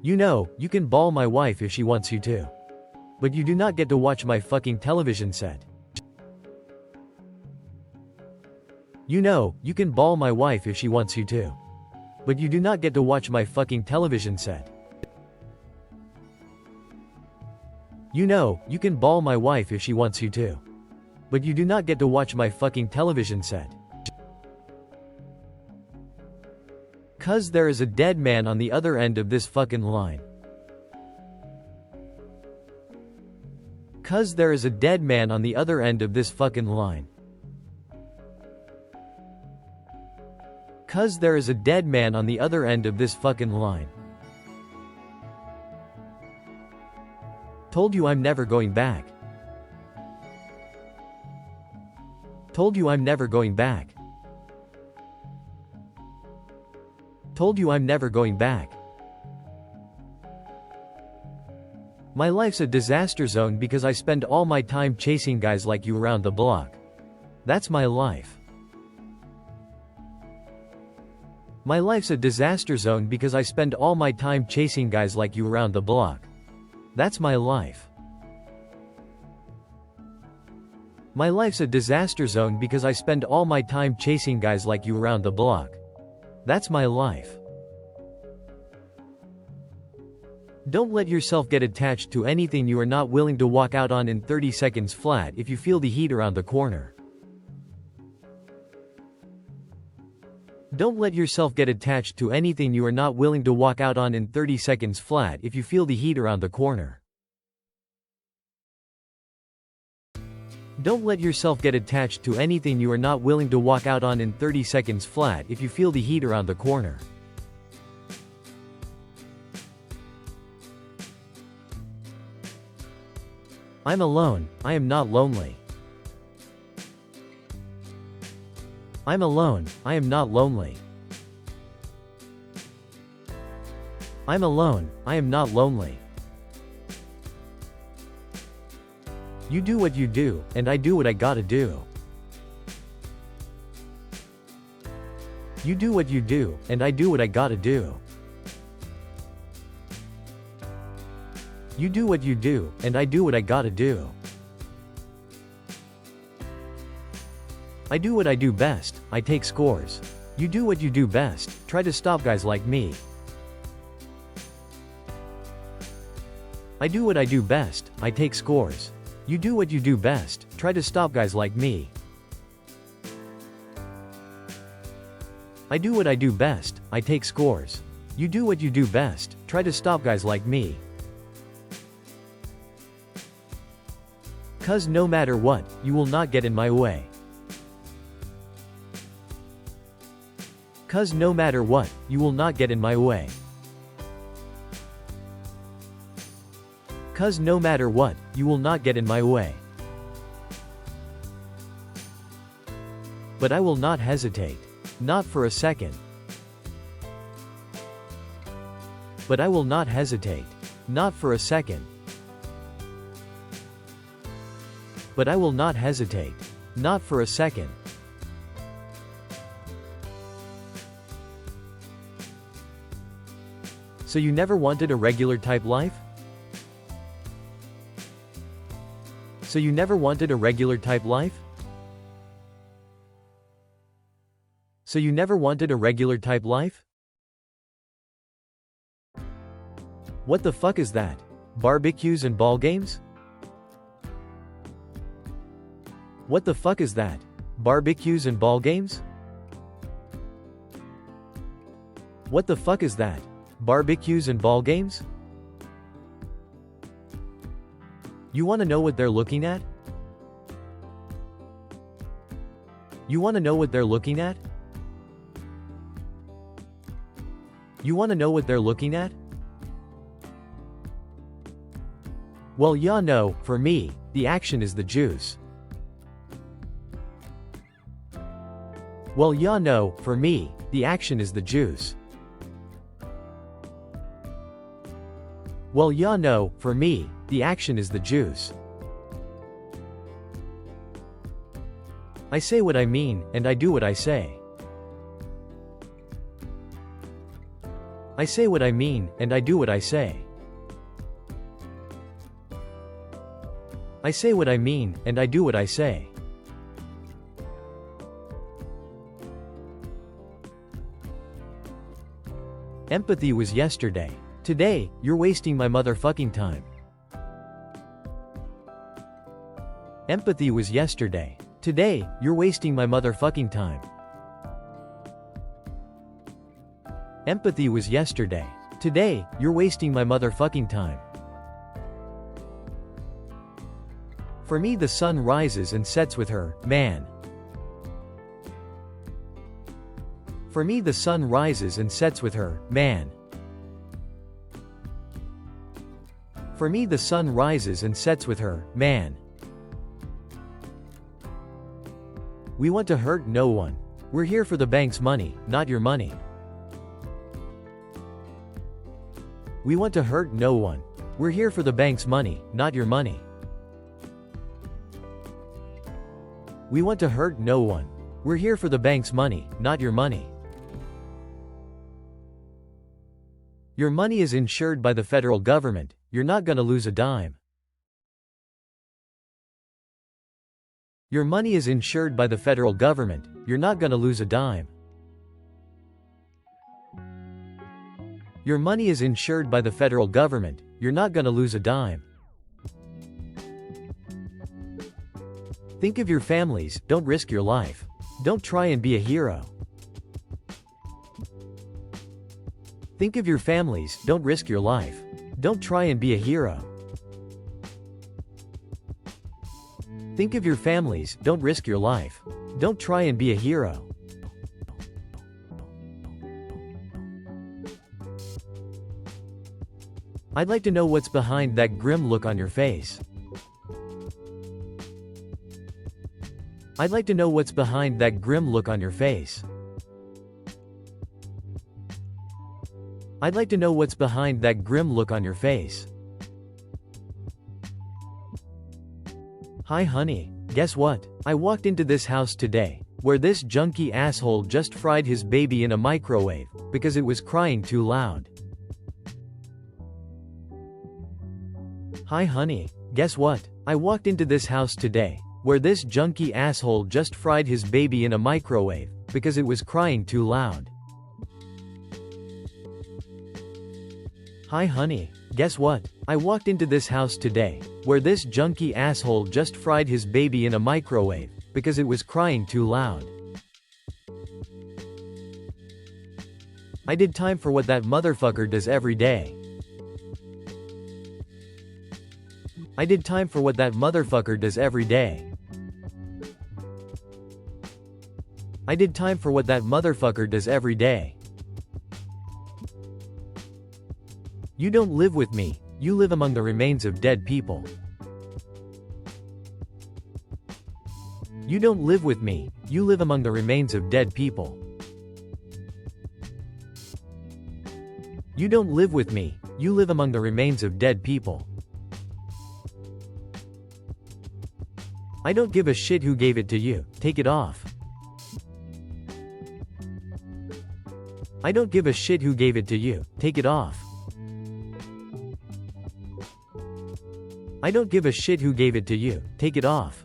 You know, you can ball my wife if she wants you to. But you do not get to watch my fucking television set. You know, you can ball my wife if she wants you to. But you do not get to watch my fucking television set. You know, you can ball my wife if she wants you to. But you do not get to watch my fucking television set. 'Cause there is a dead man on the other end of this fucking line. 'Cause there is a dead man on the other end of this fucking line. 'Cause there is a dead man on the other end of this fucking line. Told you I'm never going back. Told you I'm never going back. Told you I'm never going back. My life's a disaster zone because I spend all my time chasing guys like you around the block. That's my life. My life's a disaster zone because I spend all my time chasing guys like you around the block. That's my life. My life's a disaster zone because I spend all my time chasing guys like you around the block. That's my life. Don't let yourself get attached to anything you are not willing to walk out on in 30 seconds flat if you feel the heat around the corner. Don't let yourself get attached to anything you are not willing to walk out on in 30 seconds flat if you feel the heat around the corner. Don't let yourself get attached to anything you are not willing to walk out on in 30 seconds flat if you feel the heat around the corner. I'm alone, I am not lonely. I'm alone, I am not lonely. I'm alone, I am not lonely. You do what you do, and I do what I gotta do. You do what you do, and I do what I gotta do. You do what you do, and I do what I gotta do. I do what I do best, I take scores. You do what you do best, try to stop guys like me. I do what I do best, I take scores. You do what you do best, try to stop guys like me. I do what I do best, I take scores. You do what you do best, try to stop guys like me. 'Cause no matter what, you will not get in my way. 'Cause no matter what, you will not get in my way. 'Cause no matter what, you will not get in my way. But I will not hesitate. Not for a second. But I will not hesitate. Not for a second. But I will not hesitate. Not for a second. So you never wanted a regular type life? So you never wanted a regular type life? So you never wanted a regular type life? What the fuck is that? Barbecues and ball games? What the fuck is that? Barbecues and ball games? What the fuck is that? Barbecues and ball games? You wanna know what they're looking at? You wanna know what they're looking at? You wanna know what they're looking at? Well, ya know, for me, the action is the juice. Well, ya know, for me, the action is the juice. Well, ya know, for me, the action is the juice. I say what I mean, and I do what I say. I say what I mean, and I do what I say. I say what I mean, and I do what I say. Empathy was yesterday. Today, you're wasting my motherfucking time. Empathy was yesterday. Today, you're wasting my motherfucking time. Empathy was yesterday. Today, you're wasting my motherfucking time. For me, the sun rises and sets with her, man. For me, the sun rises and sets with her, man. For me, the sun rises and sets with her, man. We want to hurt no one. We're here for the bank's money, not your money. We want to hurt no one. We're here for the bank's money, not your money. We want to hurt no one. We're here for the bank's money, not your money. Your money is insured by the federal government. You're not gonna lose a dime. Your money is insured by the federal government. You're not gonna lose a dime. Your money is insured by the federal government. You're not gonna lose a dime. Think of your families, don't risk your life. Don't try and be a hero. Think of your families, don't risk your life. Don't try and be a hero. Think of your families, don't risk your life. Don't try and be a hero. I'd like to know what's behind that grim look on your face. I'd like to know what's behind that grim look on your face. I'd like to know what's behind that grim look on your face. Hi honey, guess what? I walked into this house today, where this junkie asshole just fried his baby in a microwave, because it was crying too loud. Hi honey, guess what? I walked into this house today, where this junkie asshole just fried his baby in a microwave, because it was crying too loud. Hi honey, guess what? I walked into this house today, where this junkie asshole just fried his baby in a microwave, because it was crying too loud. I did time for what that motherfucker does every day. I did time for what that motherfucker does every day. I did time for what that motherfucker does every day. You don't live with me, you live among the remains of dead people. You don't live with me, you live among the remains of dead people. You don't live with me, you live among the remains of dead people. I don't give a shit who gave it to you, take it off. I don't give a shit who gave it to you, take it off. I don't give a shit who gave it to you, take it off.